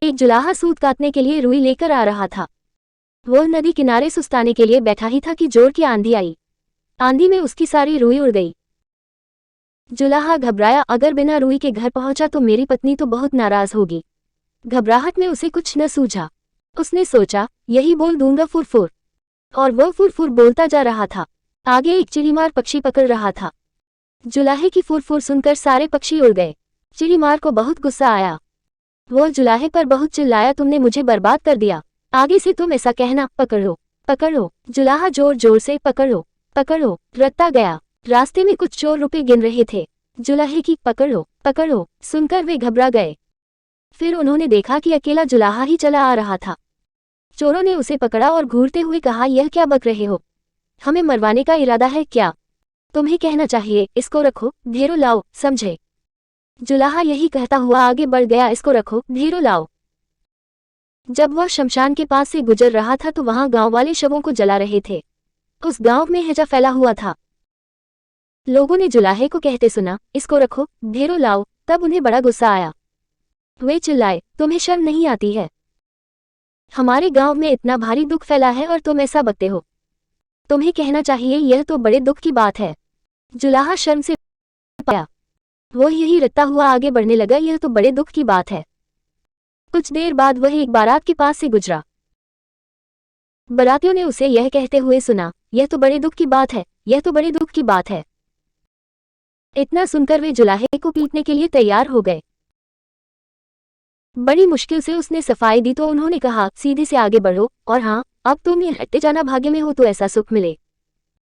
एक जुलाहा सूत काटने के लिए रुई लेकर आ रहा था। वह नदी किनारे सुस्ताने के लिए बैठा ही था कि जोर की आंधी आई। आंधी में उसकी सारी रुई उड़ गई। जुलाहा घबराया, अगर बिना रुई के घर पहुंचा तो मेरी पत्नी तो बहुत नाराज होगी। घबराहट में उसे कुछ न सूझा। उसने सोचा, यही बोल दूंगा फुरफुर। और वह फुरफुर बोलता जा रहा था। आगे एक चिड़ीमार पक्षी पकड़ रहा था। जुलाहे की फुरफुर सुनकर सारे पक्षी उड़ गए। चिड़ीमार को बहुत गुस्सा आया। वह जुलाहे पर बहुत चिल्लाया, तुमने मुझे बर्बाद कर दिया। आगे से तुम ऐसा कहना, पकड़ो पकड़ो। जुलाहा जोर जोर से पकड़ो पकड़ो रटता गया। रास्ते में कुछ चोर रुपए गिन रहे थे। जुलाहे की पकड़ो पकड़ो सुनकर वे घबरा गए। फिर उन्होंने देखा कि अकेला जुलाहा ही चला आ रहा था। चोरों ने उसे पकड़ा और घूरते हुए कहा, यह क्या बक रहे हो? हमें मरवाने का इरादा है क्या? तुम्हें कहना चाहिए, इसको रखो, ढेरों लाओ, समझे? जुलाहा यही कहता हुआ आगे बढ़ गया, इसको रखो, ढेरों लाओ। जब वह शमशान के पास से गुजर रहा था तो वहां गांव वाले शवों को जला रहे थे। उस गांव में हैजा फैला हुआ था। लोगों ने जुलाहे को कहते सुना, इसको रखो, ढेरों लाओ। तब उन्हें बड़ा गुस्सा आया। वे चिल्लाए, तुम्हें शर्म नहीं आती है? हमारे गांव में इतना भारी दुख फैला है और तुम ऐसा बकते हो। तुम्हें कहना चाहिए, यह तो बड़े दुख की बात है। जुलाहा शर्म से पाया। वह यही रटता हुआ आगे बढ़ने लगा, यह तो बड़े दुख की बात है। कुछ देर बाद वह एक बारात के पास से गुजरा। बारातियों ने उसे यह कहते हुए सुना, यह तो बड़े दुख की बात है, यह तो बड़े दुख की बात है। इतना सुनकर वे जुलाहे को पीटने के लिए तैयार हो गए। बड़ी मुश्किल से उसने सफाई दी तो उन्होंने कहा, सीधे से आगे बढ़ो, और हाँ, अब तुम ये हटते जाना भाग्य में हो तो ऐसा सुख मिले।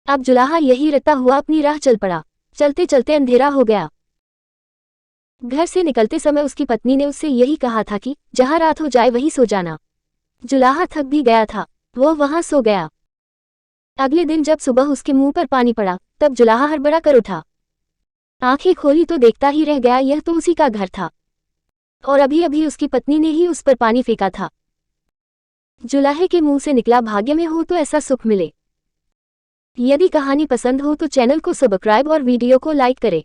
अब जुलाहा यही रटता हुआ अपनी राह चल पड़ा। चलते चलते अंधेरा हो गया। घर से निकलते समय उसकी पत्नी ने उससे यही कहा था कि जहां रात हो जाए वहीं सो जाना। जुलाहा थक भी गया था, वह वहां सो गया। अगले दिन जब सुबह उसके मुंह पर पानी पड़ा तब जुलाहा हड़बड़ा कर उठा। आंखें खोली तो देखता ही रह गया, यह तो उसी का घर था और अभी अभी उसकी पत्नी ने ही उस पर पानी फेंका था। जुलाहे के मुंह से निकला, भाग्य में हो तो ऐसा सुख मिले। यदि कहानी पसंद हो तो चैनल को सब्सक्राइब और वीडियो को लाइक करें।